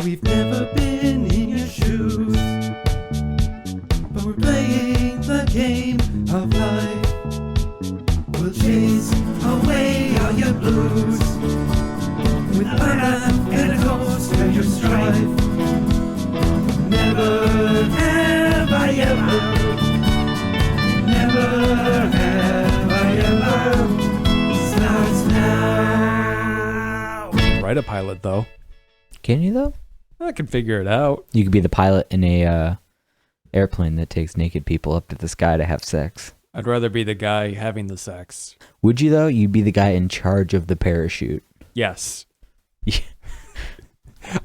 We've never been in your shoes, but we're playing the game of life. We'll chase away all your blues with a laugh and a host of your strife. Never have I ever, never have I ever, starts now. Write a pilot, though. Can you, though? I can figure it out. You could be the pilot in a airplane that takes naked people up to the sky to have sex. I'd rather be the guy having the sex. Would you, though? You'd be the guy in charge of the parachute. Yes.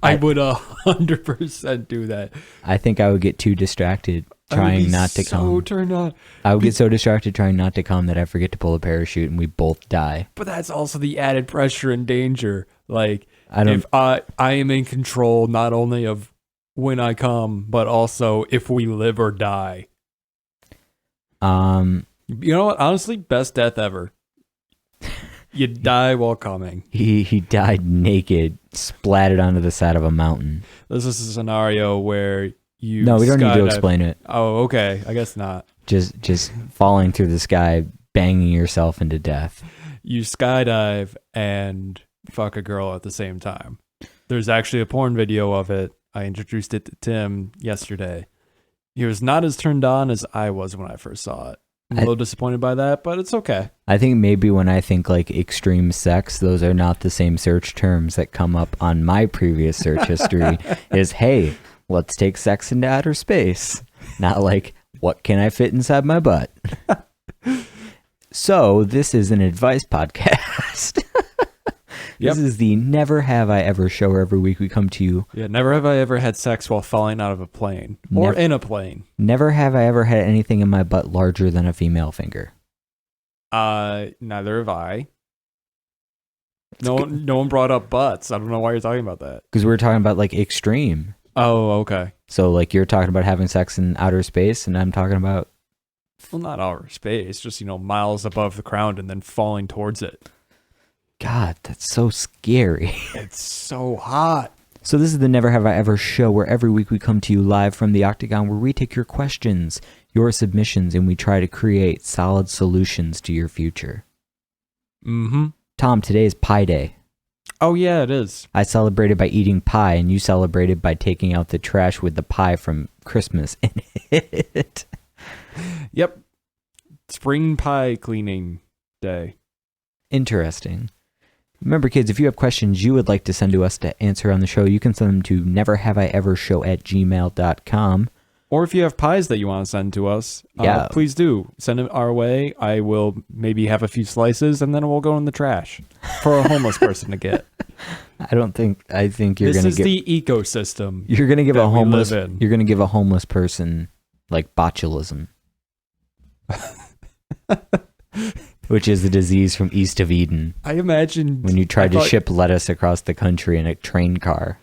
I would 100% do that. I think I would get too distracted trying not to come. Turned on. I would get so distracted trying not to come that I forget to pull a parachute and we both die. But that's also the added pressure and danger. Like, if I am in control not only of when I come, but also if we live or die. You know what? Honestly, best death ever. You die while coming. He died naked, splatted onto the side of a mountain. This is a scenario where you No, we don't need to skydive. explain it. Oh, okay. I guess not. Just falling through the sky, banging yourself into death. You skydive and fuck a girl at the same time. There's actually a porn video of it. I introduced it to Tim yesterday. He was not as turned on as I was when I first saw it. I'm a little disappointed by that, but it's okay. I think maybe when I think like extreme sex, those are not the same search terms that come up on my previous search history is, hey, let's take sex into outer space. Not like, what can I fit inside my butt? So this is an advice podcast. Yep. This is the Never Have I Ever show where every week we come to you. Yeah, never have I ever had sex while falling out of a plane or in a plane. Never have I ever had anything in my butt larger than a female finger. Neither have I. No one brought up butts. I don't know why you're talking about that. Because we were talking about like extreme. Oh, okay. So like you're talking about having sex in outer space and I'm talking about... Well, not outer space, just, miles above the ground and then falling towards it. God, that's so scary. It's so hot. So this is the Never Have I Ever show where every week we come to you live from the Octagon where we take your questions, your submissions, and we try to create solid solutions to your future. Mm-hmm. Tom, today is Pie Day. Oh, yeah, it is. I celebrated by eating pie, and you celebrated by taking out the trash with the pie from Christmas in it. Yep. Spring pie cleaning day. Interesting. Remember, kids, if you have questions you would like to send to us to answer on the show, you can send them to neverhaveievershow@gmail.com. Or if you have pies that you want to send to us, please do. Send them our way. I will maybe have a few slices, and then we'll go in the trash for a homeless person to get. I think you're This going to is give... the ecosystem. You're going to give that a homeless... we live in. You're going to give a homeless person, like, botulism. Which is the disease from east of Eden. I imagine when you tried to ship lettuce across the country in a train car.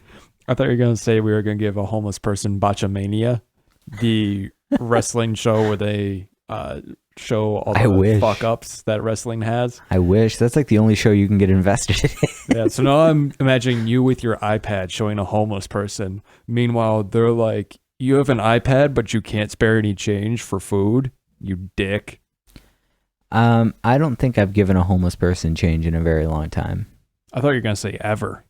I thought you were going to say we were going to give a homeless person Botchamania, the wrestling show where they show all the fuck-ups that wrestling has. I wish. That's like the only show you can get invested in. Yeah, so now I'm imagining you with your iPad showing a homeless person. Meanwhile, they're like, you have an iPad, but you can't spare any change for food? You dick. I don't think I've given a homeless person change in a very long time. I thought you were going to say ever.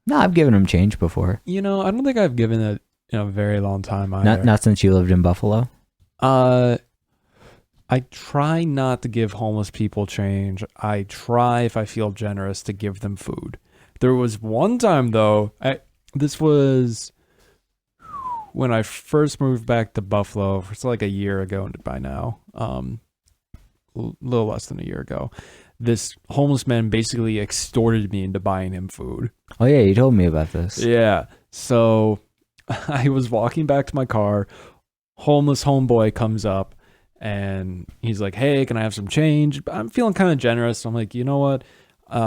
No, I've given them change before. I don't think I've given it in a very long time either. Not since you lived in Buffalo? I try not to give homeless people change. I try, if I feel generous, to give them food. There was one time, though, this was when I first moved back to Buffalo. It's like a year ago by now. A little less than a year ago. This homeless man basically extorted me into buying him food. Oh, yeah, you told me about this. Yeah. So I was walking back to my car. Homeless homeboy comes up and he's like, hey, can I have some change? I'm feeling kind of generous. So I'm like, you know what?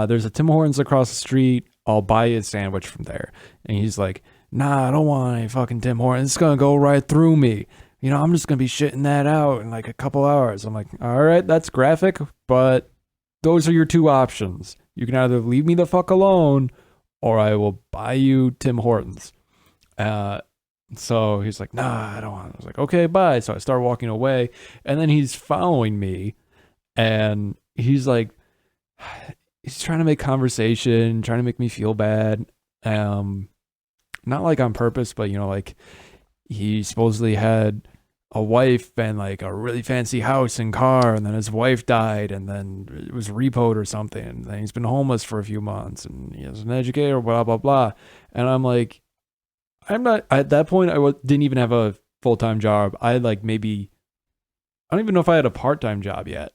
There's a Tim Hortons across the street. I'll buy you a sandwich from there. And he's like, nah, I don't want any fucking Tim Hortons. It's going to go right through me. I'm just going to be shitting that out in like a couple hours. I'm like, all right, that's graphic, but those are your two options. You can either leave me the fuck alone or I will buy you Tim Hortons. So he's like, nah, I don't want. I was like, okay, bye. So I start walking away, and then he's following me, and he's like, he's trying to make conversation, trying to make me feel bad. Not like on purpose, but like he supposedly had a wife and like a really fancy house and car, and then his wife died, and then it was repoed or something, and then he's been homeless for a few months, and he has an educator, blah blah blah. And I'm like, I'm not at that point. Didn't even have a full-time job. I had like maybe, I don't even know if I had a part-time job yet.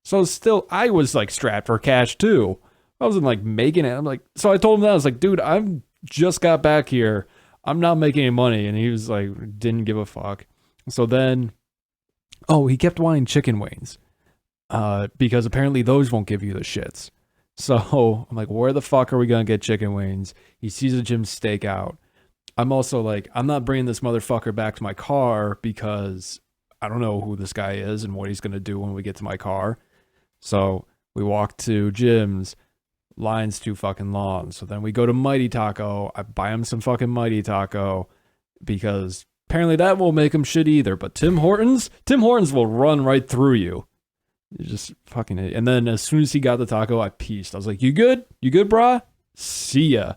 So still, I was like strapped for cash too. I wasn't like making it. I'm like, so I told him that. I was like, dude, I'm just got back here. I'm not making any money. And he was like, didn't give a fuck. So then, he kept wanting chicken wings, because apparently those won't give you the shits. So I'm like, where the fuck are we gonna get chicken wings? He sees a Jim's Steakout. I'm also like, I'm not bringing this motherfucker back to my car because I don't know who this guy is and what he's going to do when we get to my car. So we walk to Jim's. Line's too fucking long. So then we go to Mighty Taco. I buy him some fucking Mighty Taco because apparently that won't make him shit either. But Tim Hortons will run right through you. You just fucking idiot. And then as soon as he got the taco, I pieced. I was like, you good? You good, brah? See ya.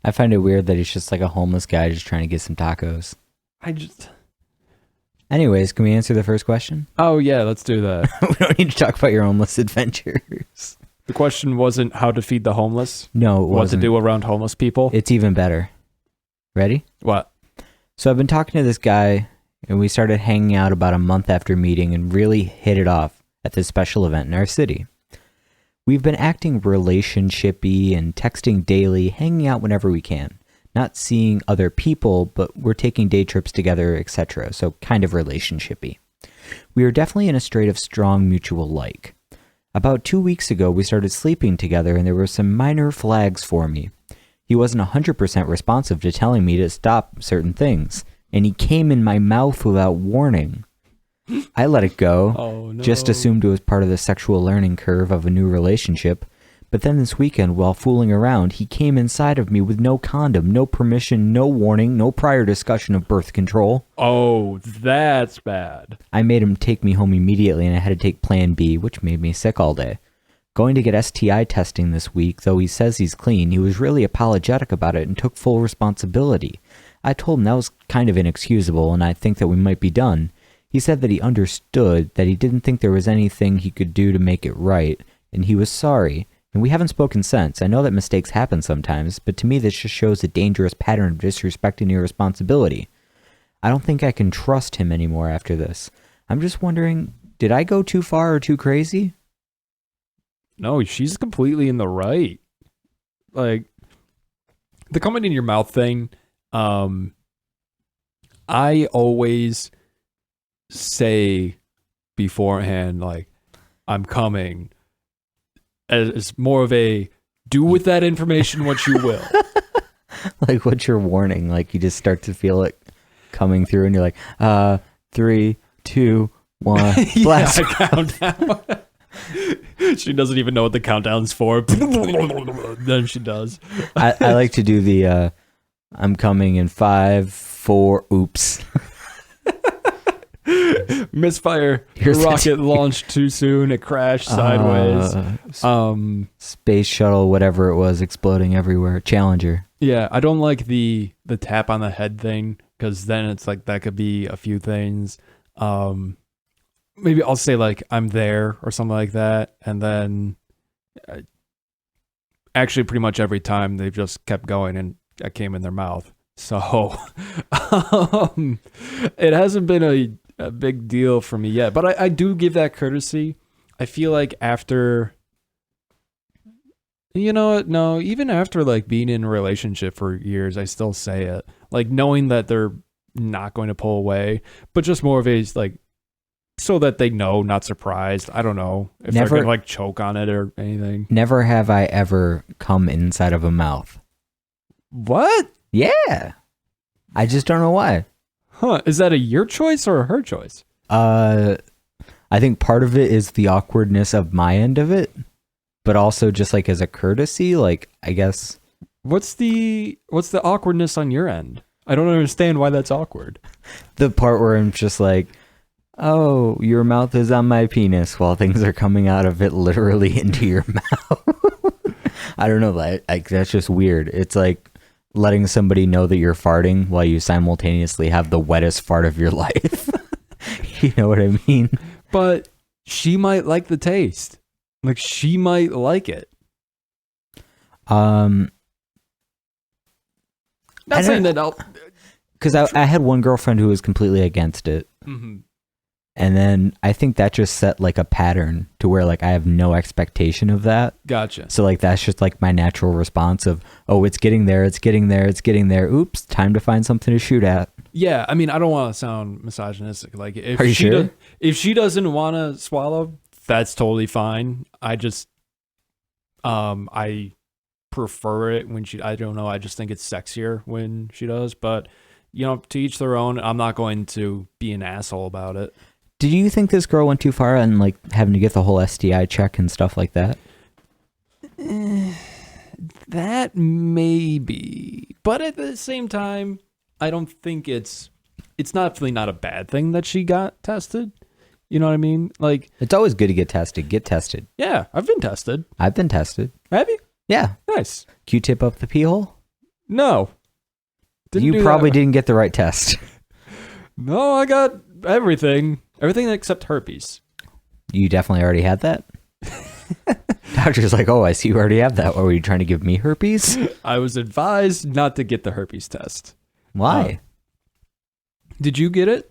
I find it weird that he's just like a homeless guy just trying to get some tacos. Anyways, can we answer the first question? Oh, yeah, let's do that. We don't need to talk about your homeless adventures. The question wasn't how to feed the homeless. No, it wasn't. What to do around homeless people. It's even better. Ready? What? So I've been talking to this guy, and we started hanging out about a month after meeting and really hit it off at this special event in our city. We've been acting relationshipy and texting daily, hanging out whenever we can. Not seeing other people, but we're taking day trips together, etc. So kind of relationshipy. We are definitely in a strait of strong mutual like. About 2 weeks ago, we started sleeping together and there were some minor flags for me. He wasn't 100% responsive to telling me to stop certain things, and he came in my mouth without warning. I let it go, Oh, no. just assumed it was part of the sexual learning curve of a new relationship. But then this weekend, while fooling around, he came inside of me with no condom, no permission, no warning, no prior discussion of birth control. Oh, that's bad. I made him take me home immediately, and I had to take Plan B, which made me sick all day. Going to get STI testing this week, though he says he's clean, he was really apologetic about it and took full responsibility. I told him that was kind of inexcusable, and I think that we might be done. He said that he understood, that he didn't think there was anything he could do to make it right, and he was sorry. And we haven't spoken since. I know that mistakes happen sometimes, but to me this just shows a dangerous pattern of disrespect and irresponsibility. I don't think I can trust him anymore after this. I'm just wondering, did I go too far or too crazy? No, she's completely in the right. Like, the coming in your mouth thing, I always say beforehand, like, I'm coming, as more of a do with that information what you will. Like, what's your warning? Like, you just start to feel it coming through and you're like, 3, 2, 1, blast. Yeah, countdown. She doesn't even know what the countdown's for. Then she does. I like to do the I'm coming in 5, 4, oops. Misfire. Here's Rocket launched too soon. It crashed sideways. Space shuttle, whatever it was, exploding everywhere. Challenger. Yeah, I don't like the tap on the head thing, because then it's like that could be a few things. Maybe I'll say like I'm there or something like that, and then actually pretty much every time they've just kept going and I came in their mouth. So it hasn't been a big deal for me yet, but I do give that courtesy. I feel like after, you know what? No, even after like being in a relationship for years, I still say it, like knowing that they're not going to pull away, but just more of a like, so that they know, not surprised. I don't know if they're gonna like choke on it or anything. Never have I ever come inside of a mouth. What? Yeah. I just don't know why. Huh? Is that a your choice or a her choice? I think part of it is the awkwardness of my end of it, but also just like as a courtesy, like I guess. What's the awkwardness on your end? I don't understand why that's awkward. The part where I'm just like, oh, your mouth is on my penis while things are coming out of it literally into your mouth. I don't know, like that's just weird. It's like letting somebody know that you're farting while you simultaneously have the wettest fart of your life. You know what I mean? But she might like the taste. Like, she might like it. Not saying that I'll... Because I had one girlfriend who was completely against it. Mm-hmm. And then I think that just set like a pattern to where like I have no expectation of that. Gotcha. So like that's just like my natural response of, oh, it's getting there, it's getting there, it's getting there. Oops, time to find something to shoot at. Yeah, I mean, I don't want to sound misogynistic. Like, if Are you she sure? if she doesn't want to swallow, that's totally fine. I just, I prefer it when she. I don't know. I just think it's sexier when she does. But you know, to each their own. I'm not going to be an asshole about it. Did you think this girl went too far and like having to get the whole STI check and stuff like that? That may be, but at the same time, I don't think it's definitely not a bad thing that she got tested. You know what I mean? Like, It's always good to get tested. Get tested. yeah, I've been tested. I've been tested. Have you? Yeah. Nice. Q-tip up the pee hole? No. Didn't You do probably that. didn't get the right test. No, I got everything. Everything except herpes. You definitely already had that? Doctor's like, oh, I see you already have that. Or were you trying to give me herpes? I was advised not to get the herpes test. Why? Did you get it?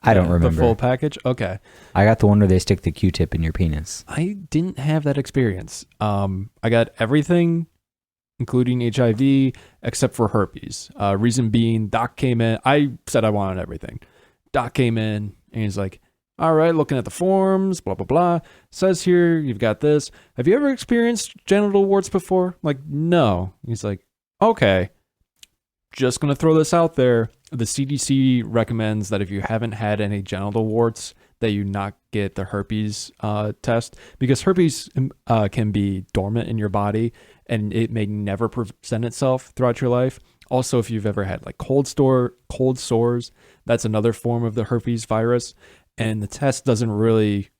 I don't remember. The full package? Okay. I got the one where they stick the Q-tip in your penis. I didn't have that experience. I got everything, including HIV, except for herpes. Reason being, Doc came in. I said I wanted everything. Doc came in, and he's like, all right, looking at the forms, blah, blah, blah. Says here, you've got this. Have you ever experienced genital warts before? I'm like, no. He's like, okay. Just going to throw this out there. The CDC recommends that if you haven't had any genital warts, that you not get the herpes test, because herpes can be dormant in your body and it may never present itself throughout your life. Also, if you've ever had like cold sores, that's another form of the herpes virus, and the test doesn't really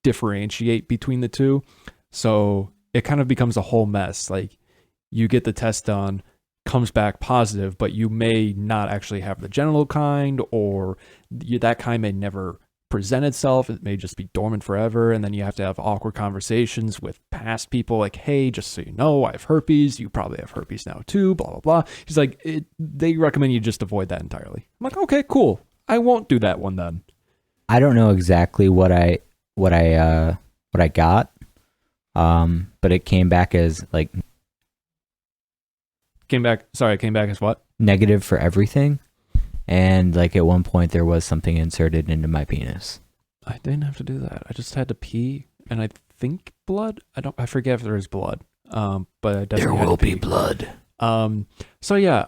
differentiate between the two. So it kind of becomes a whole mess. Like, you get the test done, comes back positive, but you may not actually have the genital kind, or that kind may never present itself. It may just be dormant forever. And then you have to have awkward conversations with past people like, hey, just so you know, I have herpes. You probably have herpes now too, blah, blah, blah. He's like, they recommend you just avoid that entirely. I'm like, okay, cool. I won't do that one then. I don't know exactly what I got, but it came back as like Came back as what? negative for everything, and like at one point there was something inserted into my penis. I didn't have to do that. I just had to pee, and I think blood. I forget if there is blood. But I definitely had to pee. Blood. So yeah,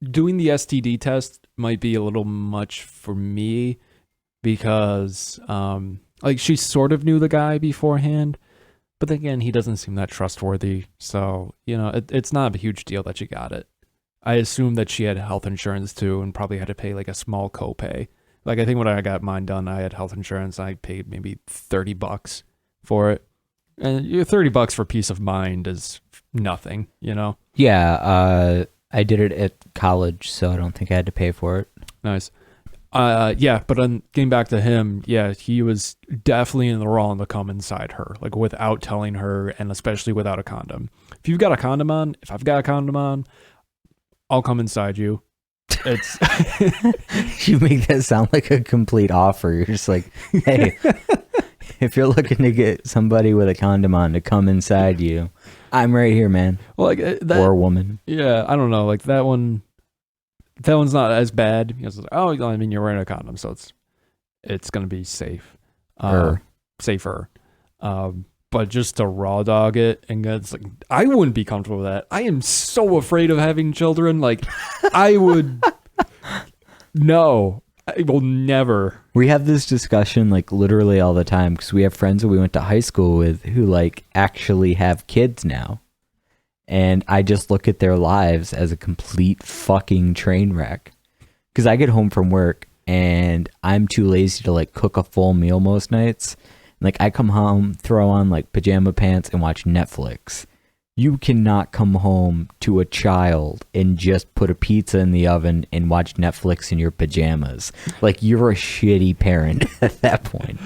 doing the STD test might be a little much for me, because like, she sort of knew the guy beforehand, but again, he doesn't seem that trustworthy. So, you know, it's not a huge deal that she got it. I assume that she had health insurance too, and probably had to pay like a small copay. Like, I think when I got mine done, I had health insurance. I paid maybe $30 for it. And $30 for peace of mind is nothing, you know? Yeah, I did it at college, so I don't think I had to pay for it. Nice. Yeah, but on getting back to him, yeah, he was definitely in the wrong to come inside her, like, without telling her, and especially without a condom. If you've got a condom on, if I've got a condom on, I'll come inside you. It's You make that sound like a complete offer. You're just like, hey, if you're looking to get somebody with a condom on to come inside you, I'm right here, man. well, like that, Or woman. yeah, I don't know, like that one's not as bad because, oh, I mean, you're wearing a condom, so it's gonna be safe, safer. But just to raw dog it, and it's like, I wouldn't be comfortable with that. I am so afraid of having children. Like, I would, no, I will never. We have this discussion like literally all the time because we have friends that we went to high school with who like actually have kids now. and I just look at their lives as a complete fucking train wreck. Because I get home from work and I'm too lazy to like cook a full meal most nights. Like I come home, throw on like pajama pants and watch Netflix. You cannot come home to a child and just put a pizza in the oven and watch Netflix in your pajamas. Like you're a shitty parent at that point.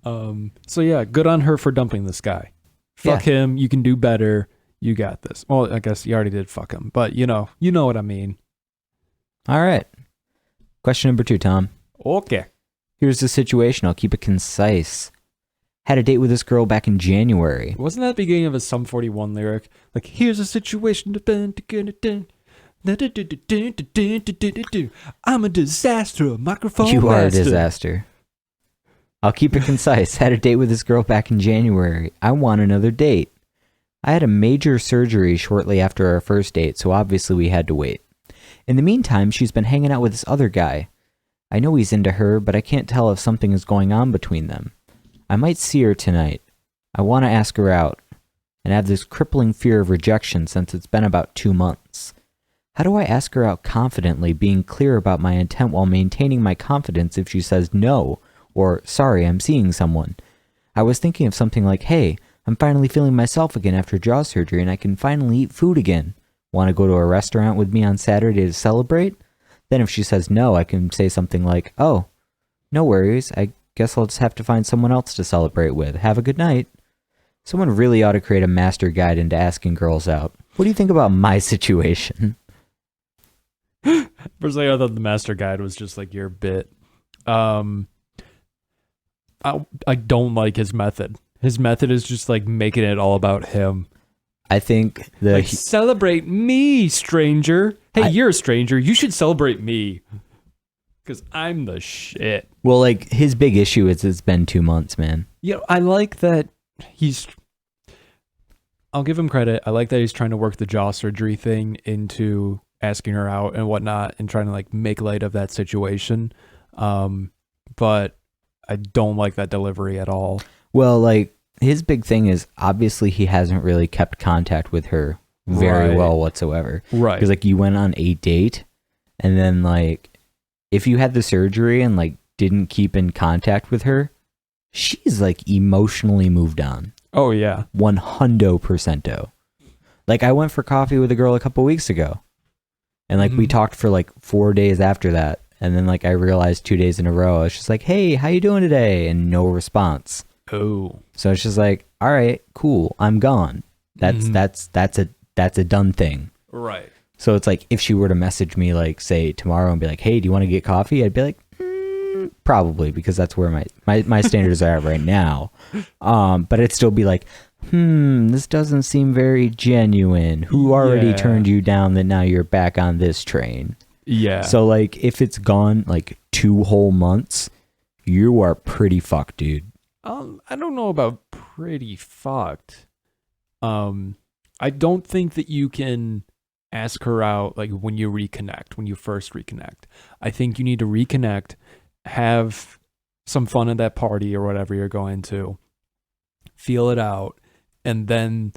So yeah, good on her for dumping this guy. Fuck him. You can do better. You got this. Well, I guess you already did fuck him, but you know what I mean. All right. Question number 2, Tom. Okay. Here's the situation. I'll keep it concise. Had a date with this girl back in January. Wasn't that the beginning of a Sum 41 lyric? Like, here's a situation. I'm a disaster. A microphone You are a master. disaster. I'll keep it concise. Had a date with this girl back in January. I want another date. I had a major surgery shortly after our first date, so obviously we had to wait. In the meantime, she's been hanging out with this other guy. I know he's into her, but I can't tell if something is going on between them. I might see her tonight. I want to ask her out, and have this crippling fear of rejection since it's been about 2 months. How do I ask her out confidently, being clear about my intent while maintaining my confidence if she says no, or sorry, I'm seeing someone? I was thinking of something like, hey, I'm finally feeling myself again after jaw surgery and I can finally eat food again. Want to go to a restaurant with me on Saturday to celebrate? Then if she says no, I can say something like, oh, no worries, I guess I'll just have to find someone else to celebrate with. Have a good night. Someone really ought to create a master guide into asking girls out. What do you think about my situation? Personally, I thought the master guide was just like your bit. I don't like his method. His method is just like making it all about him. I think like, celebrate me, stranger. Hey, you're a stranger. You should celebrate me. Because I'm the shit. Well, like, his big issue is it's been 2 months, man. Yeah, I like that I'll give him credit. I like that he's trying to work the jaw surgery thing into asking her out and whatnot and trying to, like, make light of that situation. But I don't like that delivery at all. Well, like, his big thing is obviously he hasn't really kept contact with her very well whatsoever. Right. Because, like, you went on a date and then, like, if you had the surgery and, like, didn't keep in contact with her, she's, like, emotionally moved on. Oh, yeah. 100%. Like, I went for coffee with a girl a couple weeks ago. And, like, we talked for, like, 4 days after that. And then, like, I realized 2 days in a row, I was just like, hey, how you doing today? And no response. Oh. So it's just like, all right, cool, I'm gone. That's a done thing. Right. So it's like, if she were to message me, like, say, tomorrow and be like, hey, do you want to get coffee? I'd be like, probably, because that's where my standards are at right now. But it'd still be like, this doesn't seem very genuine. Who already turned you down that now you're back on this train? Yeah. So, like, if it's gone, like, 2 whole months, you are pretty fucked, dude. I don't know about pretty fucked. I don't think that you can ask her out like when you first reconnect. I think you need to reconnect, have some fun at that party or whatever you're going to, feel it out, and then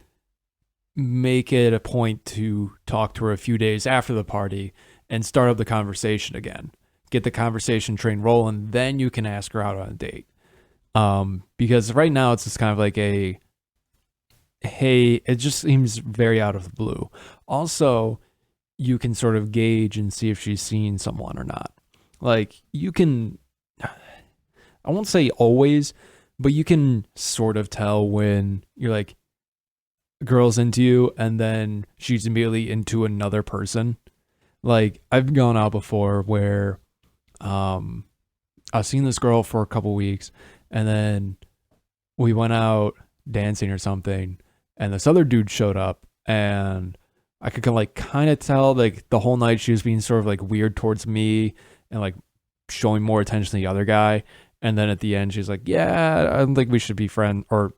make it a point to talk to her a few days after the party and start up the conversation again. Get the conversation train rolling, then you can ask her out on a date. Because right now it's just kind of like hey, it just seems very out of the blue. Also, you can sort of gauge and see if she's seen someone or not. Like, you can, I won't say always, but you can sort of tell when you're like, a girl's into you and then she's immediately into another person. Like, I've gone out before where I've seen this girl for a couple weeks and then we went out dancing or something and this other dude showed up and I could kind of tell like the whole night she was being sort of like weird towards me and like showing more attention to the other guy. And then at the end, she's like, yeah, I don't think we should be friends. Or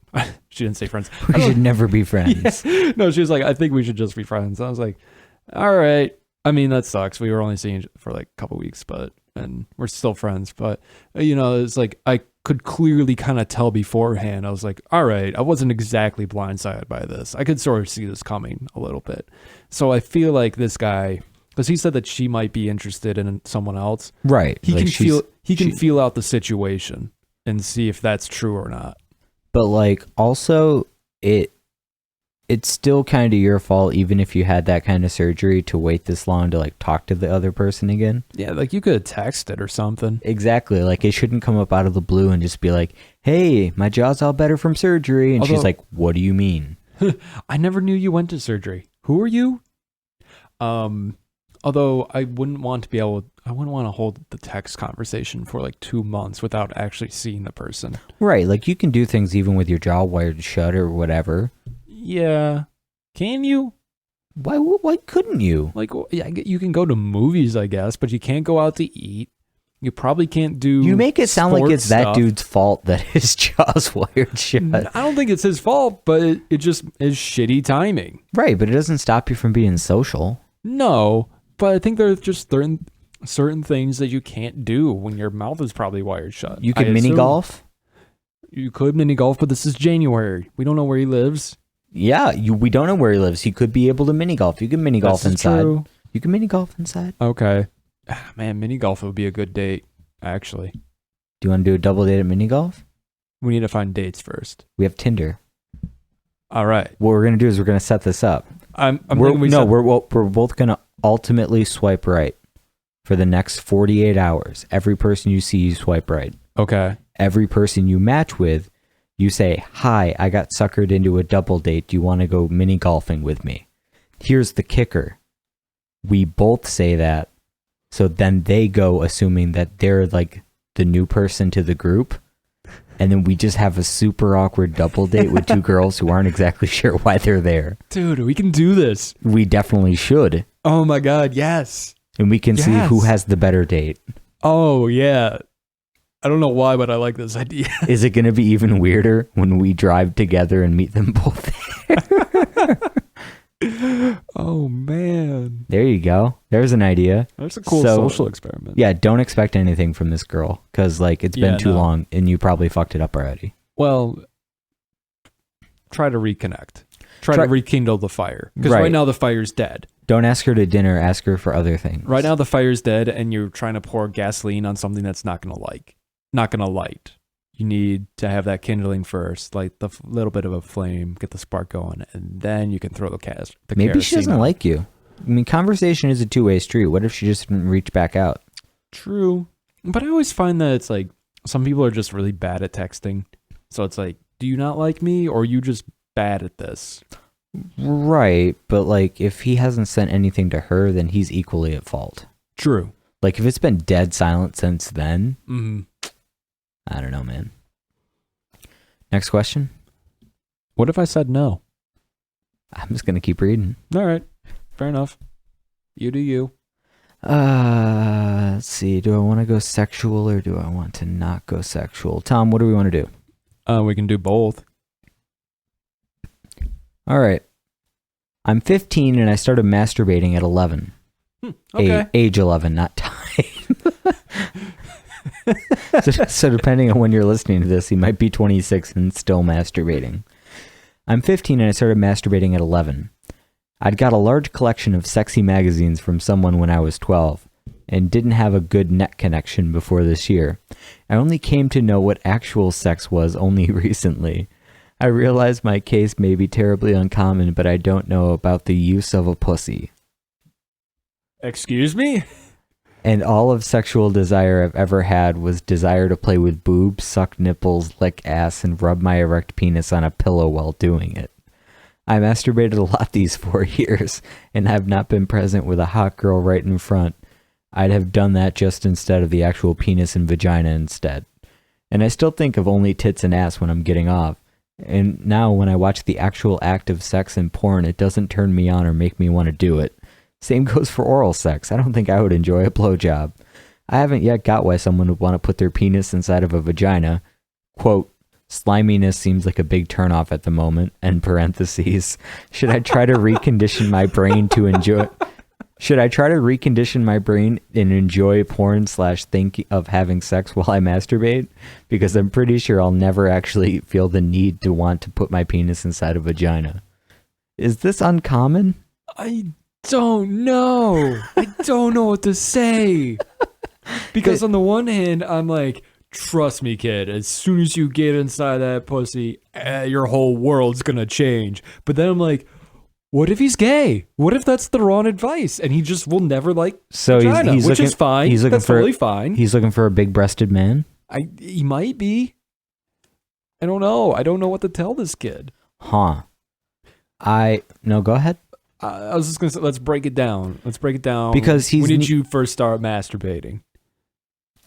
she didn't say friends. We should never be friends. Yeah. No, she was like, I think we should just be friends. I was like, all right. I mean, that sucks. We were only seeing for like a couple weeks, and we're still friends. But, it's like, I could clearly kind of tell beforehand. I was like, all right, I wasn't exactly blindsided by this. I could sort of see this coming a little bit. So I feel like this guy, because he said that she might be interested in someone else. Right. He like can feel out the situation and see if that's true or not. But like also it's still kind of your fault, even if you had that kind of surgery, to wait this long to like talk to the other person again. Yeah, like you could have texted or something. Exactly. Like it shouldn't come up out of the blue and just be like, hey, my jaw's all better from surgery. And she's like, what do you mean? I never knew you went to surgery. Who are you? Although I wouldn't want to hold the text conversation for like 2 months without actually seeing the person. Right. Like you can do things even with your jaw wired shut or whatever. Yeah. Can you? Why couldn't you? Like, yeah, you can go to movies, I guess, but you can't go out to eat. You probably can't do. You make it sound like it's that stuff. dude's fault that his jaw's wired shut. I don't think it's his fault, but it just is shitty timing. Right, but it doesn't stop you from being social. No, but I think there's just certain things that you can't do when your mouth is probably wired shut. You can mini golf? You could mini golf, but this is January. We don't know where he lives. Yeah, we don't know where he lives. He could be able to mini golf. You can mini golf inside. True. You can mini golf inside. Okay. Man, mini golf would be a good date, actually. Do you want to do a double date at mini golf? We need to find dates first. We have Tinder. All right. What we're going to do is we're going to set this up. We're both going to ultimately swipe right for the next 48 hours. Every person you see, you swipe right. Okay. Every person you match with, you say, hi, I got suckered into a double date. Do you want to go mini golfing with me? Here's the kicker. We both say that. So then they go assuming that they're like the new person to the group. And then we just have a super awkward double date with two girls who aren't exactly sure why they're there. Dude, we can do this. We definitely should. Oh my God, yes. And we can see who has the better date. Oh, yeah. I don't know why, but I like this idea. Is it going to be even weirder when we drive together and meet them both there? Oh, man. There you go. There's an idea. That's a cool social experiment. Yeah, don't expect anything from this girl because like it's been too long and you probably fucked it up already. Well, try to reconnect. Try to rekindle the fire. Because right now the fire's dead. Don't ask her to dinner. Ask her for other things. Right now the fire's dead and you're trying to pour gasoline on something that's not going to light. You need to have that kindling first, like the little bit of a flame, get the spark going, and then you can throw the Maybe she doesn't like you. I mean, conversation is a two-way street. What if she just didn't reach back out? True. But I always find that it's like some people are just really bad at texting. So it's like, do you not like me or are you just bad at this? Right. But like if he hasn't sent anything to her, then he's equally at fault. True. Like if it's been dead silent since then, I don't know, man. Next question. What if I said no? I'm just going to keep reading. All right. Fair enough. You do you. Let's see. Do I want to go sexual or do I want to not go sexual? Tom, what do we want to do? We can do both. All right. I'm 15 and I started masturbating at 11. Okay. Age 11, not time. so depending on when you're listening to this, he might be 26 and still masturbating. I'm 15 and I started masturbating at 11. I'd got a large collection of sexy magazines from someone when I was 12 and didn't have a good net connection before this year. I only came to know what actual sex was only recently. I realize my case may be terribly uncommon, but I don't know about the use of a pussy. Excuse me? And all of sexual desire I've ever had was desire to play with boobs, suck nipples, lick ass, and rub my erect penis on a pillow while doing it. I masturbated a lot these 4 years, and have not been present with a hot girl right in front. I'd have done that just instead of the actual penis and vagina instead. And I still think of only tits and ass when I'm getting off. And now when I watch the actual act of sex in porn, it doesn't turn me on or make me want to do it. Same goes for oral sex. I don't think I would enjoy a blowjob. I haven't yet got why someone would want to put their penis inside of a vagina. Quote, sliminess seems like a big turnoff at the moment. End parentheses. Should I try to recondition my brain to enjoy... Should I try to recondition my brain and enjoy porn / think of having sex while I masturbate? Because I'm pretty sure I'll never actually feel the need to want to put my penis inside a vagina. Is this uncommon? I don't know. I don't know what to say. Because on the one hand, I'm like, trust me, kid, as soon as you get inside that pussy, your whole world's gonna change. But then I'm like, what if he's gay? What if that's the wrong advice and he just will never like vagina, he's which looking, is fine. He's looking that's for, totally fine. He's looking for a big-breasted man? He might be. I don't know. I don't know what to tell this kid. Huh. No, go ahead. I was just gonna say, let's break it down. Because when did you first start masturbating?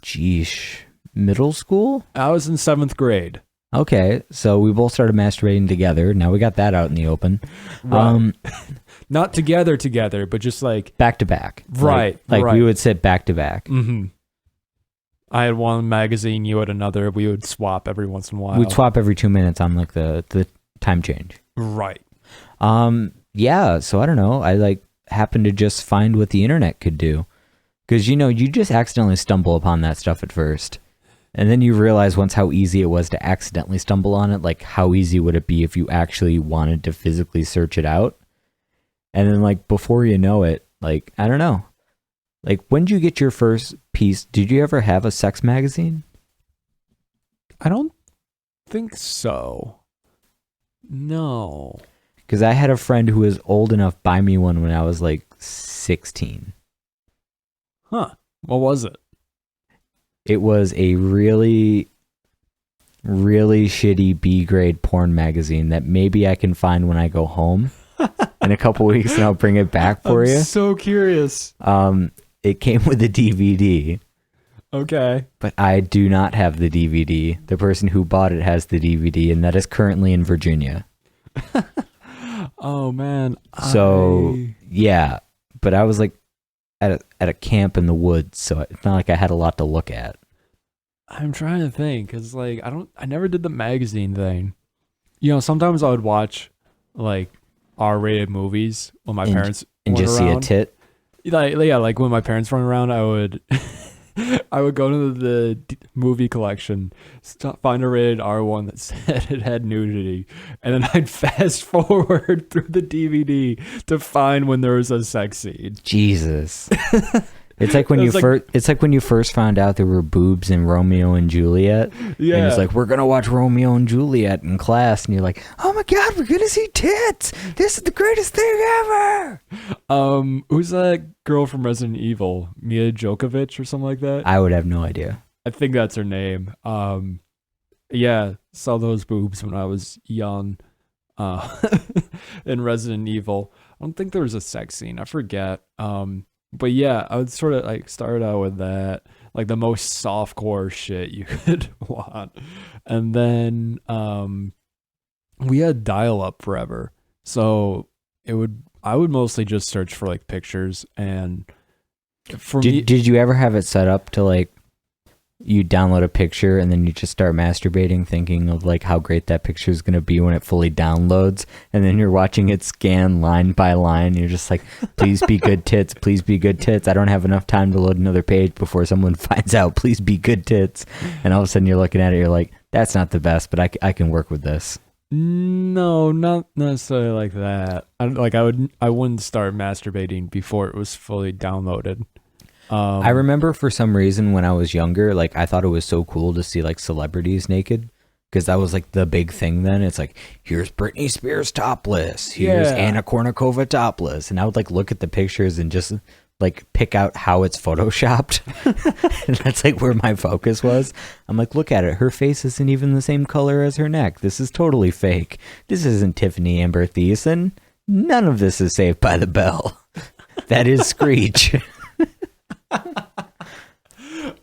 Jeesh. Middle school? I was in 7th grade. Okay, so we both started masturbating together. Now we got that out in the open. Right. Not together, but just like back to back. Right. Like right. we would sit back to back. Mm-hmm. I had one magazine, you had another. We would swap every once in a while. We'd swap every 2 minutes on like the time change. Right. Yeah, so I don't know. I like happened to just find what the internet could do. Because, you just accidentally stumble upon that stuff at first. And then you realize once how easy it was to accidentally stumble on it, like how easy would it be if you actually wanted to physically search it out? And then like before you know it, like, I don't know. Like when did you get your first piece? Did you ever have a sex magazine? I don't think so. No. Because I had a friend who was old enough to buy me one when I was like 16. Huh. What was it? It was a really, really shitty B-grade porn magazine that maybe I can find when I go home in a couple weeks and I'll bring it back for you. I'm so curious. It came with a DVD. Okay. But I do not have the DVD. The person who bought it has the DVD, and that is currently in Virginia. Oh, man. So, yeah. But I was like, at a camp in the woods, so it's not like I had a lot to look at. I'm trying to think, because like I never did the magazine thing. Sometimes I would watch like R-rated movies when my parents and weren't just around. see a tit. Like when my parents weren't around, I would I would go to the movie collection, find a rated R1 that said it had nudity, and then I'd fast forward through the DVD to find when there was a sex scene. Jesus. It's like when you first found out there were boobs in Romeo and Juliet. Yeah. And it's like, we're gonna watch Romeo and Juliet in class, and you're like, oh my god, we're gonna see tits. This is the greatest thing ever. Who's that girl from Resident Evil? Mia Djokovic or something like that? I would have no idea. I think that's her name. Yeah, saw those boobs when I was young. In Resident Evil. I don't think there was a sex scene. I forget. But yeah, I would sort of like start out with that, like the most softcore shit you could want. And then we had dial-up forever. So I would mostly just search for like pictures, and did you ever have it set up to like you download a picture and then you just start masturbating thinking of like how great that picture is going to be when it fully downloads, and then you're watching it scan line by line and you're just like, please be good tits, please be good tits, I don't have enough time to load another page before someone finds out, please be good tits. And all of a sudden you're looking at it, you're like, that's not the best, but I can work with this. No, not necessarily like that. I wouldn't start masturbating before it was fully downloaded. I remember for some reason when I was younger, like I thought it was so cool to see like celebrities naked, because that was like the big thing then. It's like, here's Britney Spears topless, here's Anna Kournikova topless, and I would like look at the pictures and just like pick out how it's photoshopped. And that's like where my focus was. I'm like, look at it, her face isn't even the same color as her neck, this is totally fake, this isn't Tiffany Amber Thiessen, none of this is Saved by the Bell. That is Screech.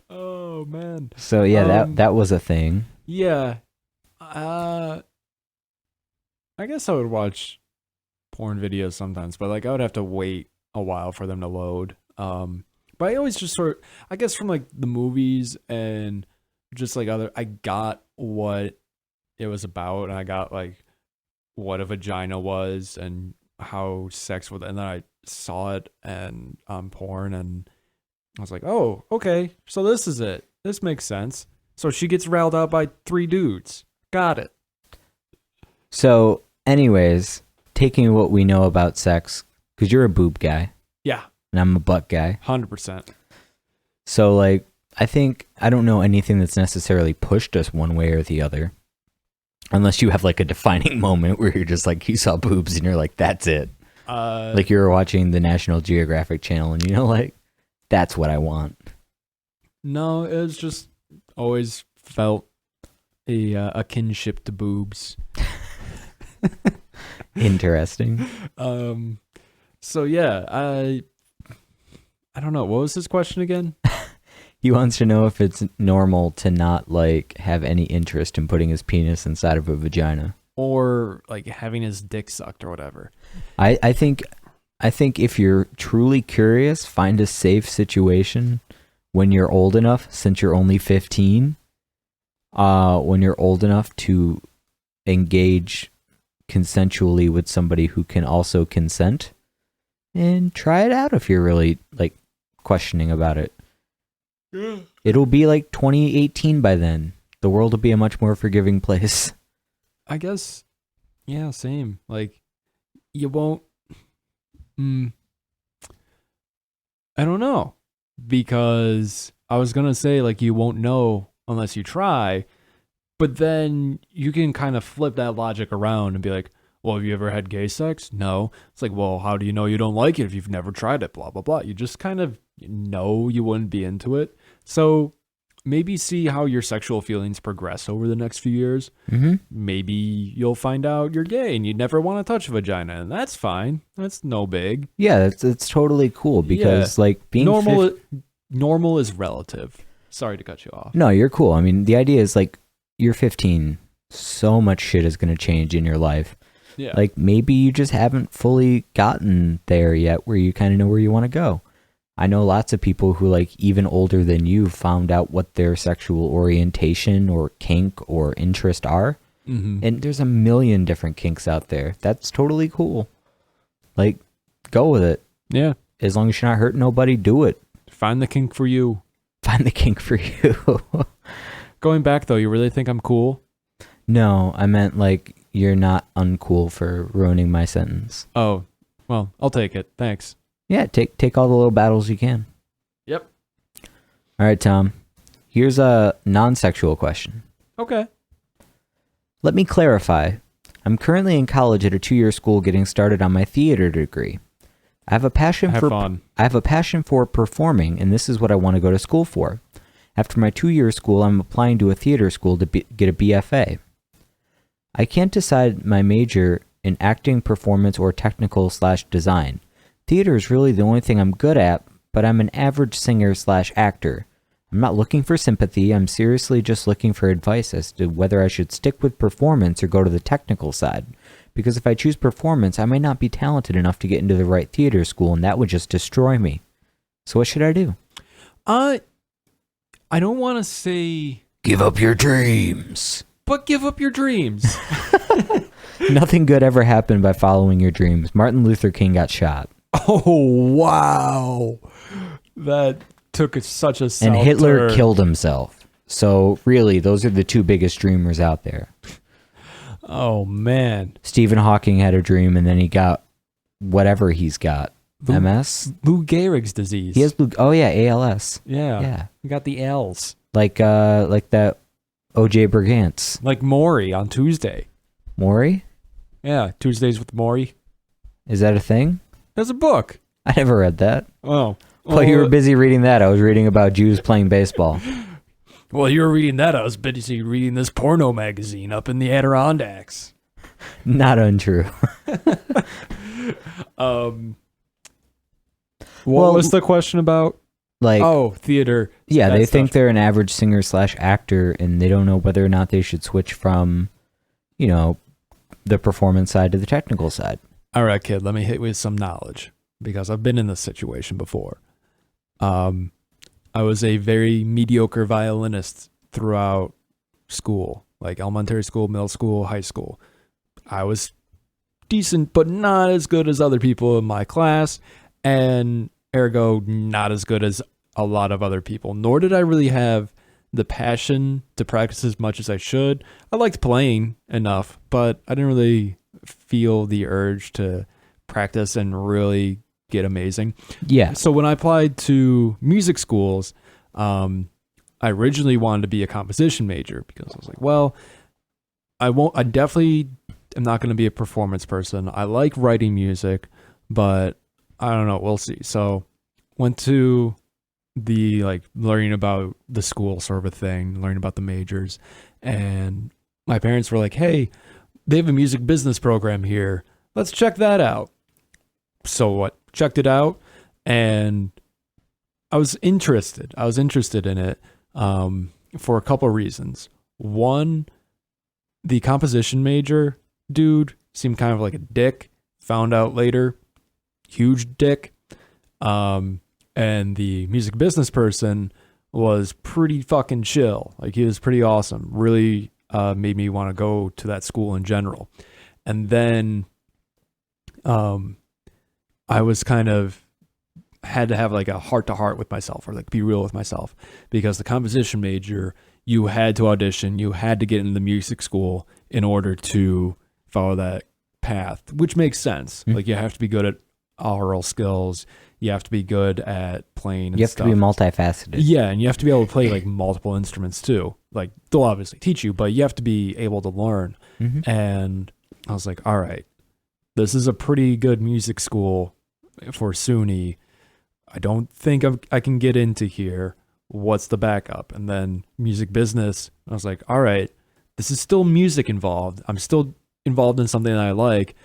Oh man. So yeah, that was a thing. Yeah. I guess I would watch porn videos sometimes, but like I would have to wait a while for them to load. But I always just I guess from like the movies and just like I got what it was about, and I got like what a vagina was, and how sex would, and then I saw it and on porn, and I was like, oh, okay, so this is it. This makes sense. So she gets railed out by 3 dudes. Got it. So, anyways, taking what we know about sex, because you're a boob guy Yeah, and I'm a butt guy. 100%. So, like, I don't know anything that's necessarily pushed us one way or the other. Unless you have like a defining moment where you're just like, you saw boobs and you're like, that's it. Like you were watching the National Geographic channel and like, that's what I want. No, it was just always felt a kinship to boobs. Interesting. So yeah, I don't know. What was his question again? He wants to know if it's normal to not like have any interest in putting his penis inside of a vagina. Or like having his dick sucked or whatever. I think if you're truly curious, find a safe situation when you're old enough, since you're only 15, when you're old enough to engage consensually with somebody who can also consent, and try it out if you're really like questioning about it. Yeah. It'll be like 2018 by then. The world will be a much more forgiving place. I guess, yeah, same. Like, you won't, I don't know, because I was going to say, like, you won't know unless you try, but then you can kind of flip that logic around and be like, well, have you ever had gay sex? No. It's like, well, how do you know you don't like it if you've never tried it? Blah, blah, blah. You just kind of know you wouldn't be into it. So maybe see how your sexual feelings progress over the next few years. Mm-hmm. Maybe you'll find out you're gay and you never want to touch a vagina, and that's fine. That's no big. Yeah, it's totally cool because like being normal is relative. Sorry to cut you off. No, you're cool. I mean, the idea is like you're 15. So much shit is going to change in your life. Yeah. Like maybe you just haven't fully gotten there yet where you kind of know where you want to go. I know lots of people who like even older than you found out what their sexual orientation or kink or interest are. Mm-hmm. And there's a million different kinks out there. That's totally cool. Like, go with it. Yeah. As long as you're not hurting nobody, do it. Find the kink for you. Find the kink for you. Going back though, you really think I'm cool? No, I meant like you're not uncool for ruining my sentence. Oh, well, I'll take it. Thanks. Yeah, take all the little battles you can. Yep. All right, Tom. Here's a non-sexual question. Okay. Let me clarify. I'm currently in college at a 2-year school getting started on my theater degree. I have a passion for performing, and this is what I want to go to school for. After my 2-year school, I'm applying to a theater school to get a BFA. I can't decide my major in acting, performance, or technical/design. Theater is really the only thing I'm good at, but I'm an average singer/actor. I'm not looking for sympathy. I'm seriously just looking for advice as to whether I should stick with performance or go to the technical side. Because if I choose performance, I might not be talented enough to get into the right theater school, and that would just destroy me. So what should I do? I don't want to say give up your dreams. But give up your dreams. Nothing good ever happened by following your dreams. Martin Luther King got shot. Oh, wow. That took such a south And Hitler turn. killed himself. So really, those are the 2 biggest dreamers out there. Oh, man. Stephen Hawking had a dream, and then he got whatever he's got. MS? Lou Gehrig's disease. He has ALS. Yeah. Yeah. He got the L's. Like that OJ Brigance. Like Maury on Tuesday. Maury? Yeah, Tuesdays with Maury. Is that a thing? There's a book. I never read that. Oh. Well, you were busy reading that. I was reading about Jews playing baseball. Well, you were reading that. I was busy reading this porno magazine up in the Adirondacks. Not untrue. What was the question about? Like, theater. Yeah, they stuff. think they're an average singer/actor, and they don't know whether or not they should switch from, the performance side to the technical side. All right, kid, let me hit you with some knowledge because I've been in this situation before. I was a very mediocre violinist throughout school, like elementary school, middle school, high school. I was decent, but not as good as other people in my class, and ergo not as good as a lot of other people. Nor did I really have the passion to practice as much as I should. I liked playing enough, but I didn't really feel the urge to practice and really get amazing. Yeah. So when I applied to music schools, I originally wanted to be a composition major because I was like, well, I definitely am not going to be a performance person. I like writing music, but I don't know. We'll see. So went to the like learning about the school sort of a thing, learning about the majors. And my parents were like, hey, they have a music business program here. Let's check that out. So what? Checked it out, and I was interested. I was interested in it for a couple of reasons. One, the composition major dude seemed kind of like a dick. Found out later, huge dick. And the music business person was pretty fucking chill. Like, he was pretty awesome. Really made me want to go to that school in general. And then I was kind of had to have like a heart to heart with myself, or like be real with myself, because the composition major, you had to audition, you had to get into the music school in order to follow that path, which makes sense. Like, you have to be good at oral skills, you have to be good at playing and You have stuff. to be multifaceted. Yeah, and you have to be able to play like multiple instruments too. Like, they'll obviously teach you, but you have to be able to learn. And I was like, all right, this is a pretty good music school for SUNY. I don't think I can get into here. What's the backup? And then music business, I was like, all right, this is still music involved. I'm still involved in something that I like,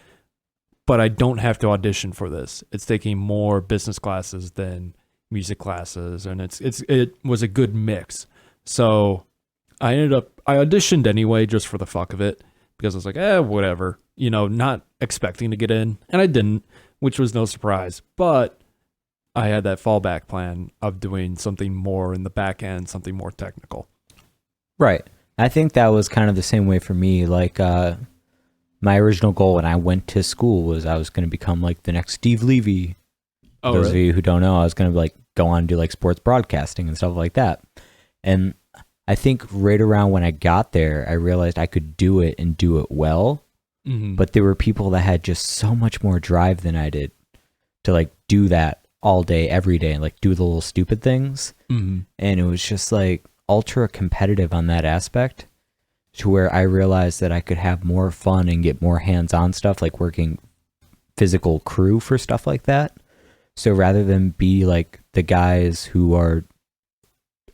but I don't have to audition for this. It's taking more business classes than music classes, and it was a good mix. So I auditioned anyway, just for the fuck of it, because I was like, whatever, not expecting to get in, and I didn't, which was no surprise. But I had that fallback plan of doing something more in the back end, something more technical. Right. I think that was kind of the same way for me. Like, my original goal when I went to school was I was going to become like the next Steve Levy. Oh, Those really? of you who don't know, I was going to like go on and do like sports broadcasting and stuff like that. And I think right around when I got there, I realized I could do it and do it well. But there were people that had just so much more drive than I did to like do that all day, every day, and like do the little stupid things. And it was just like ultra competitive on that aspect, to where I realized that I could have more fun and get more hands-on stuff, like working physical crew for stuff like that. So rather than be like the guys who are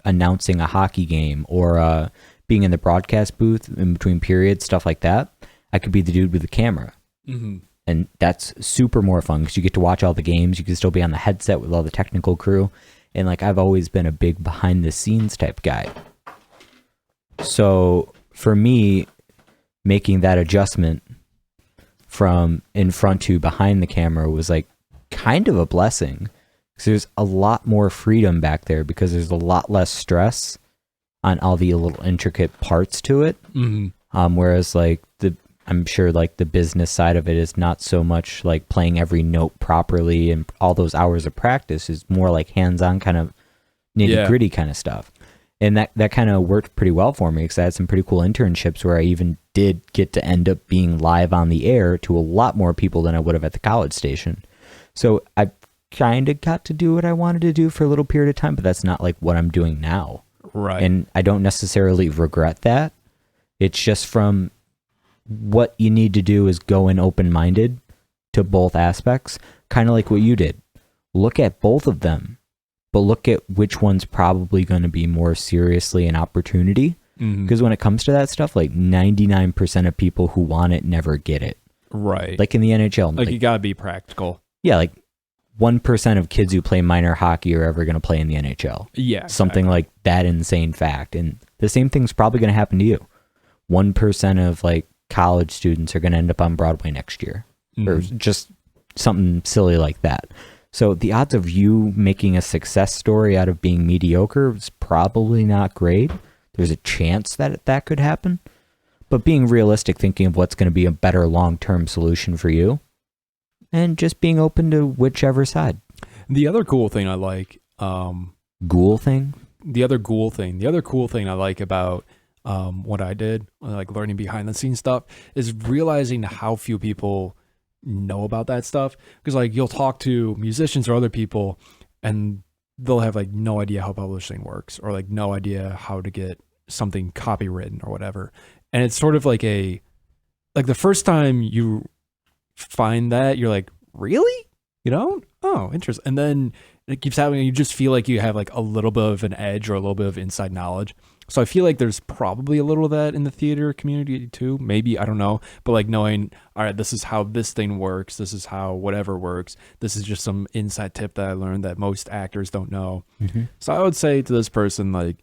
announcing a hockey game or being in the broadcast booth in between periods, stuff like that, I could be the dude with the camera. And that's super more fun because you get to watch all the games. You can still be on the headset with all the technical crew. And like, I've always been a big behind the scenes type guy. So for me, making that adjustment from in front to behind the camera was like kind of a blessing, because there's a lot more freedom back there, because there's a lot less stress on all the little intricate parts to it. Whereas like I'm sure like the business side of it is not so much like playing every note properly, and all those hours of practice is more like hands-on kind of nitty-gritty kind of stuff. And that kind of worked pretty well for me, because I had some pretty cool internships where I even did get to end up being live on the air to a lot more people than I would have at the college station. So I kind of got to do what I wanted to do for a little period of time, but that's not like what I'm doing now. Right. And I don't necessarily regret that. It's just from what you need to do is go in open-minded to both aspects, kind of like what you did. Look at both of them, but look at which one's probably going to be more seriously an opportunity. Because when it comes to that stuff, like 99% of people who want it never get it. Right. Like in the NHL. Like you got to be practical. Yeah, like 1% of kids who play minor hockey are ever going to play in the NHL. Yeah. Something like that insane fact. And the same thing's probably going to happen to you. 1% of like college students are going to end up on Broadway next year, or just something silly like that. So the odds of you making a success story out of being mediocre is probably not great. There's a chance that that could happen, but being realistic, thinking of what's going to be a better long-term solution for you, and just being open to whichever side. The other cool thing I like, Ghoul thing? the other cool thing I like about what I did, like learning behind the scenes stuff, is realizing how few people know about that stuff. Because like you'll talk to musicians or other people and they'll have like no idea how publishing works, or like no idea how to get something copywritten or whatever. And it's sort of like the first time you find that, you're like, really? You don't? Oh, interesting. And then it keeps happening. You just feel like you have like a little bit of an edge or a little bit of inside knowledge. So I feel like there's probably a little of that in the theater community too. Maybe, I don't know. But like knowing, all right, this is how this thing works. This is how whatever works. This is just some inside tip that I learned that most actors don't know. Mm-hmm. So I would say to this person, like,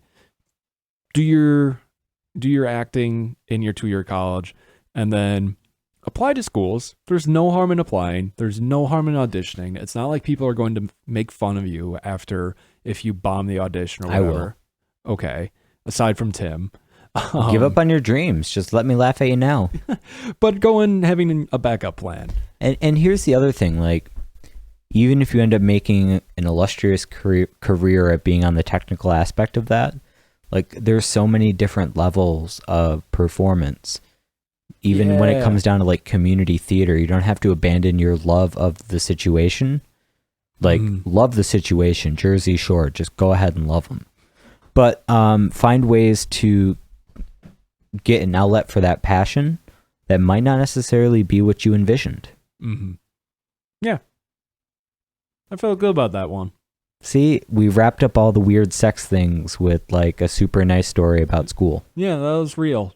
do your acting in your 2-year college and then apply to schools. There's no harm in applying. There's no harm in auditioning. It's not like people are going to make fun of you after if you bomb the audition or whatever. I will. Okay. Aside from Tim. Give up on your dreams. Just let me laugh at you now. But go in having a backup plan. And here's the other thing, like, even if you end up making an illustrious career at being on the technical aspect of that, like, there's so many different levels of performance. Even when it comes down to like community theater, you don't have to abandon your love of the situation. Like, love the situation, Jersey Shore, just go ahead and love them. But find ways to get an outlet for that passion that might not necessarily be what you envisioned. Mm-hmm. Yeah. I felt good about that one. See, we wrapped up all the weird sex things with like a super nice story about school. Yeah, that was real.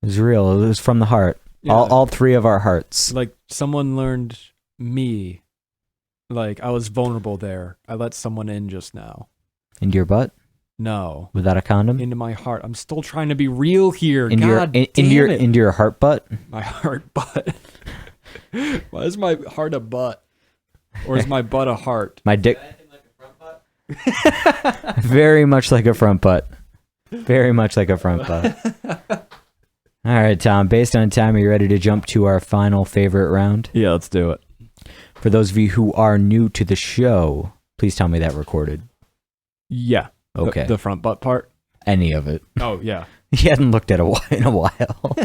It was real. It was from the heart. Yeah. All three of our hearts. Like someone learned me. Like I was vulnerable there. I let someone in just now. Into your butt? No. Without a condom? Into my heart. I'm still trying to be real here. Into God your heart butt? My heart butt. Why is my heart a butt? Or is my butt a heart? My dick. Very much like a front butt. Very much like a front butt. All right, Tom, based on time, are you ready to jump to our final favorite round? Yeah, let's do it. For those of you who are new to the show, please tell me that recorded. Yeah. Okay. The front butt part? Any of it. Oh, yeah. He hadn't looked at it in a while.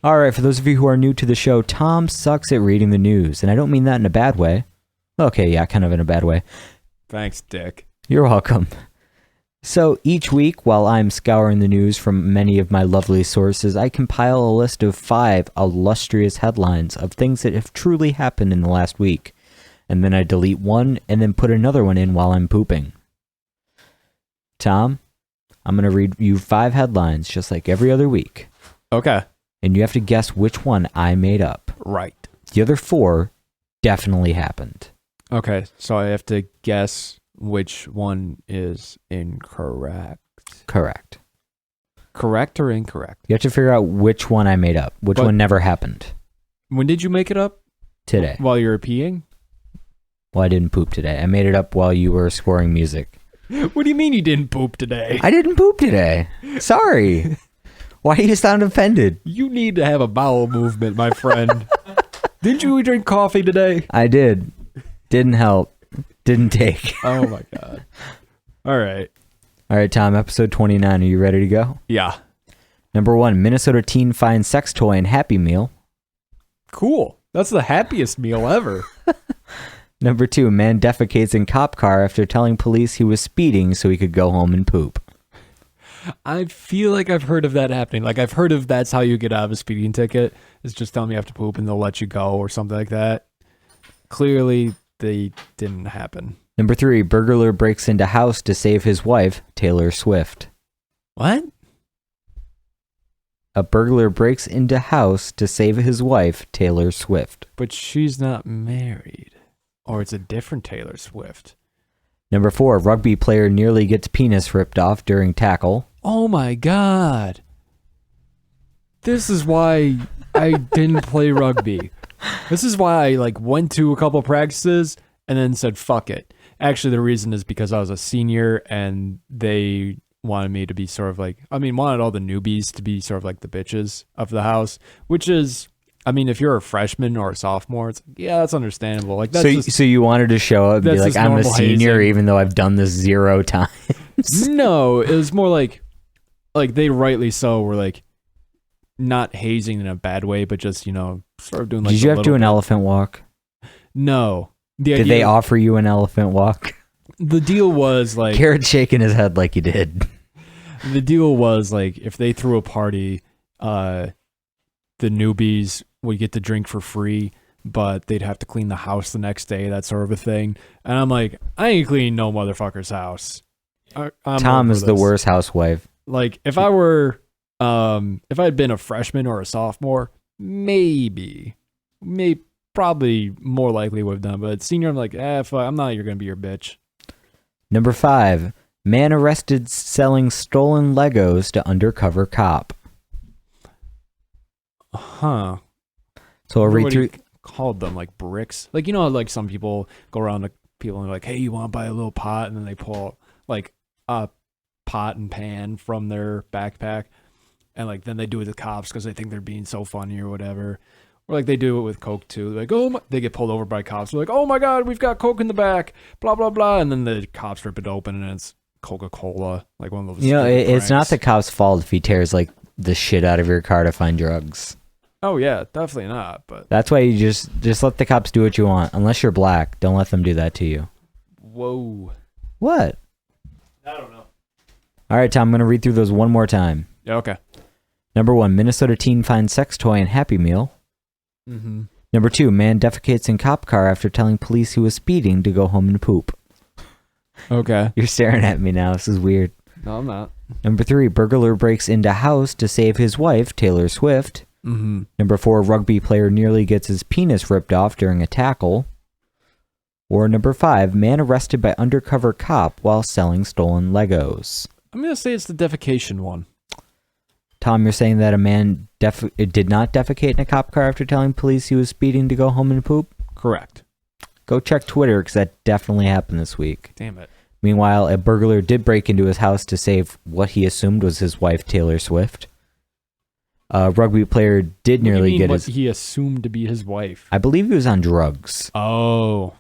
All right, for those of you who are new to the show, Tom sucks at reading the news, and I don't mean that in a bad way. Okay, yeah, kind of in a bad way. Thanks, Dick. You're welcome. So each week, while I'm scouring the news from many of my lovely sources, I compile a list of 5 illustrious headlines of things that have truly happened in the last week. And then I delete one and then put another one in while I'm pooping. Tom, I'm going to read you 5 headlines just like every other week. Okay. And you have to guess which one I made up. Right. The other 4 definitely happened. Okay, so I have to guess which one is incorrect. Correct. Correct or incorrect? You have to figure out which one I made up. Which one never happened. When did you make it up? Today. While you were peeing? Well, I didn't poop today. I made it up while you were scoring music. What do you mean you didn't poop today? I didn't poop today. Sorry. Why do you sound offended? You need to have a bowel movement, my friend. Didn't you drink coffee today? I did. Didn't help. Didn't take. Oh my God. All right. All right, Tom, episode 29. Are you ready to go? Yeah. Number 1, Minnesota teen finds sex toy in Happy Meal. Cool. That's the happiest meal ever. Number 2, man defecates in cop car after telling police he was speeding so he could go home and poop. I feel like I've heard of that happening. Like I've heard of that's how you get out of a speeding ticket. Is just tell them you have to poop and they'll let you go or something like that. Clearly, they didn't happen. Number 3, burglar breaks into house to save his wife, Taylor Swift. What? A burglar breaks into house to save his wife, Taylor Swift. But she's not married. Or it's a different Taylor Swift. Number 4, rugby player nearly gets penis ripped off during tackle. Oh my God. This is why I didn't play rugby. This is why I went to a couple practices and then said, fuck it. Actually, the reason is because I was a senior and they wanted me to be sort of like, wanted all the newbies to be sort of like the bitches of the house, which is, if you're a freshman or a sophomore, it's like, yeah, that's understandable. Like, that's so you wanted to show up and be that's like, just I'm a normal senior, hazing. even though I've done this 0 times. No, it was more like they rightly so were like not hazing in a bad way, but just, sort of doing like. Did you have to do an elephant walk? No. Did they offer you an elephant walk? The deal was like. Garrett's shaking his head like you did. The deal was like if they threw a party, the newbies would get to drink for free, but they'd have to clean the house the next day, that sort of a thing. And I'm like, I ain't cleaning no motherfucker's house. Tom is the worst housewife. Like if I were, if I had been a freshman or a sophomore, maybe probably more likely would have done. But senior, I'm like, fuck, I'm not. You're gonna be your bitch. Number 5, man arrested selling stolen Legos to undercover cop. Huh. So I'll read through. Called them like bricks. Like, how like some people go around to people and they're like, hey, you want to buy a little pot? And then they pull like a pot and pan from their backpack. And like then they do it with the cops because they think they're being so funny or whatever. Or like they do it with Coke too. They're like, oh my, they get pulled over by cops. They're like, oh my God, we've got Coke in the back, blah, blah, blah. And then the cops rip it open and it's Coca-Cola, like one of those. It's not the cop's fault if he tears like the shit out of your car to find drugs. Oh yeah, definitely not. But that's why you just let the cops do what you want. Unless you're black, don't let them do that to you. Whoa. What? I don't know. All right, Tom, I'm going to read through those one more time. Yeah, okay. Number 1, Minnesota teen finds sex toy in Happy Meal. Mm-hmm. Number 2, man defecates in cop car after telling police he was speeding to go home and poop. Okay. You're staring at me now. This is weird. No, I'm not. Number 3, burglar breaks into house to save his wife, Taylor Swift. Mm-hmm. Number 4, rugby player nearly gets his penis ripped off during a tackle. Or number 5, man arrested by undercover cop while selling stolen Legos. I'm going to say it's the defecation one. Tom, you're saying that a man did not defecate in a cop car after telling police he was speeding to go home and poop? Correct. Go check Twitter because that definitely happened this week. Damn it. Meanwhile, a burglar did break into his house to save what he assumed was his wife, Taylor Swift. A rugby player did nearly get what he assumed to be his wife? I believe he was on drugs. Oh.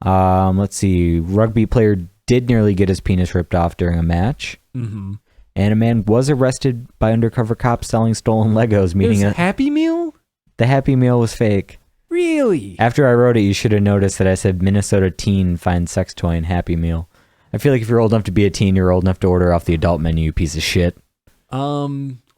Let's see. Rugby player did nearly get his penis ripped off during a match. Mm-hmm. And a man was arrested by undercover cops selling stolen Legos, meaning a Happy Meal? The Happy Meal was fake. Really? After I wrote it, you should have noticed that I said Minnesota teen finds sex toy in Happy Meal. I feel like if you're old enough to be a teen, you're old enough to order off the adult menu, you piece of shit.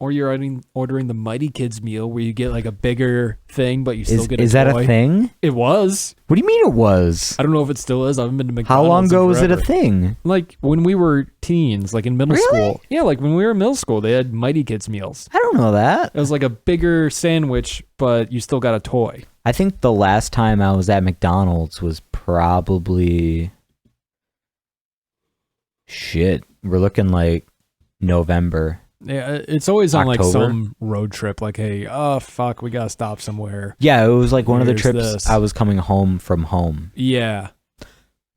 Or you're ordering the Mighty Kids meal where you get like a bigger thing, but you still get a toy. Is that a thing? It was. What do you mean it was? I don't know if it still is. I haven't been to McDonald's. How long ago was it a forever. thing? Like when we were teens, like in middle Really? school. Yeah, like when we were in middle school, they had Mighty Kids meals. I don't know that. It was like a bigger sandwich, but you still got a toy. I think the last time I was at McDonald's was probably... Shit. We're looking like November. Yeah, it's always on like October? some road trip. Like, hey, oh fuck, we gotta stop somewhere. Yeah, it was like one of the Here's trips this. I was coming home from home. Yeah.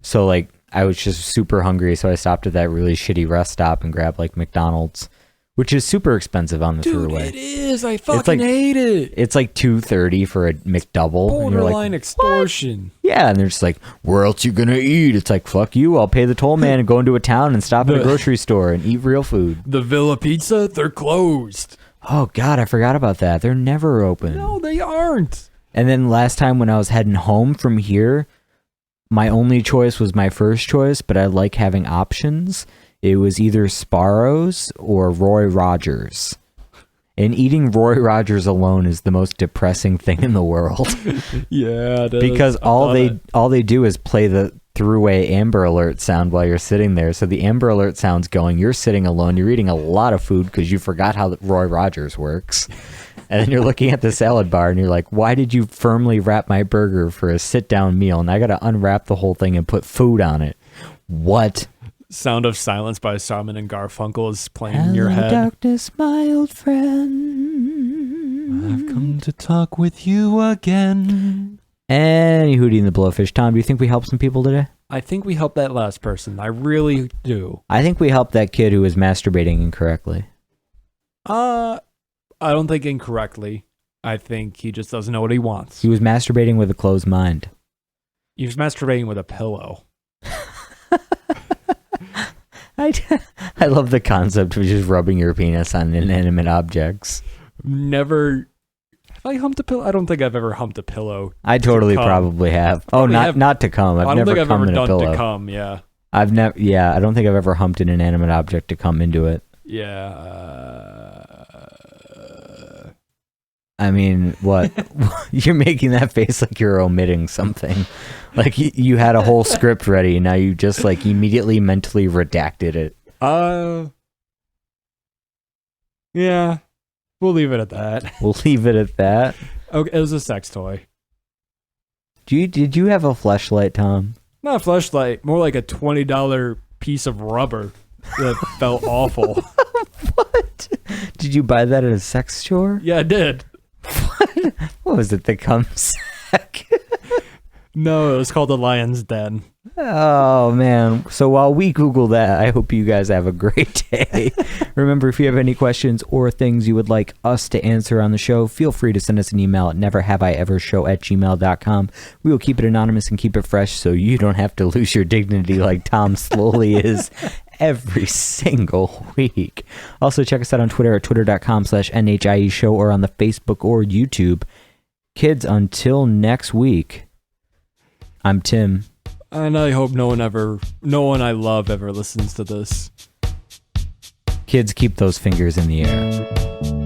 So like I was just super hungry, so I stopped at that really shitty rest stop and grabbed like McDonald's, which is super expensive on the Dude, throughway. it is. I fucking like- hate it. It's like $2.30 for a McDouble. and you're Borderline like, extortion. yeah, and they're just like, where else you gonna eat? It's like, fuck you, I'll pay the toll man and go into a town and stop at a The- grocery store and eat real food. The Villa Pizza, they're closed. Oh god, I forgot about that. They're never open. No, they aren't. And then last time when I was heading home from here, my only choice was my first choice, but I like having options. It was either Sparrow's or Roy Rogers. And eating Roy Rogers alone is the most depressing thing in the world. Yeah, it is. Because I love it. all they do is play the throughway Amber Alert sound while you're sitting there. So the Amber Alert sound's going, you're sitting alone, you're eating a lot of food because you forgot how Roy Rogers works. And then you're looking at the salad bar and you're like, why did you firmly wrap my burger for a sit-down meal? And I got to unwrap the whole thing and put food on it. What? Sound of Silence by Simon and Garfunkel is playing in your Hello, head. darkness, my old friend. I've come to talk with you again. And Any Hootie and the Blowfish. Tom, do you think we helped some people today? I think we helped that last person. I really do. I think we helped that kid who was masturbating incorrectly. I don't think incorrectly. I think he just doesn't know what he wants. He was masturbating with a closed mind. He was masturbating with a pillow. I love the concept of just rubbing your penis on inanimate objects. Never. Have I humped a pillow? I don't think I've ever humped a pillow. I totally probably have. Probably not to come. I don't never think I've come ever in a done pillow. to come. Yeah. I've never. Yeah, I don't think I've ever humped an inanimate object to come into it. Yeah. I mean, what? You're making that face like you're omitting something. Like you had a whole script ready, and now you just like immediately mentally redacted it. Yeah. We'll leave it at that. We'll leave it at that. Okay, it was a sex toy. Did you have a fleshlight, Tom? Not a fleshlight, more like a $20 piece of rubber that felt awful. What? Did you buy that at a sex store? Yeah, I did. What was it? The cum sack? No, it was called the Lion's Den. Oh, man. So while we Google that, I hope you guys have a great day. Remember, if you have any questions or things you would like us to answer on the show, feel free to send us an email at neverhaveievershow@gmail.com. We will keep it anonymous and keep it fresh so you don't have to lose your dignity like Tom slowly is every single week. Also, check us out on Twitter at twitter.com/NHIE show or on the Facebook or YouTube. Kids, until next week, I'm Tim. And I hope no one I love ever listens to this. Kids, keep those fingers in the air.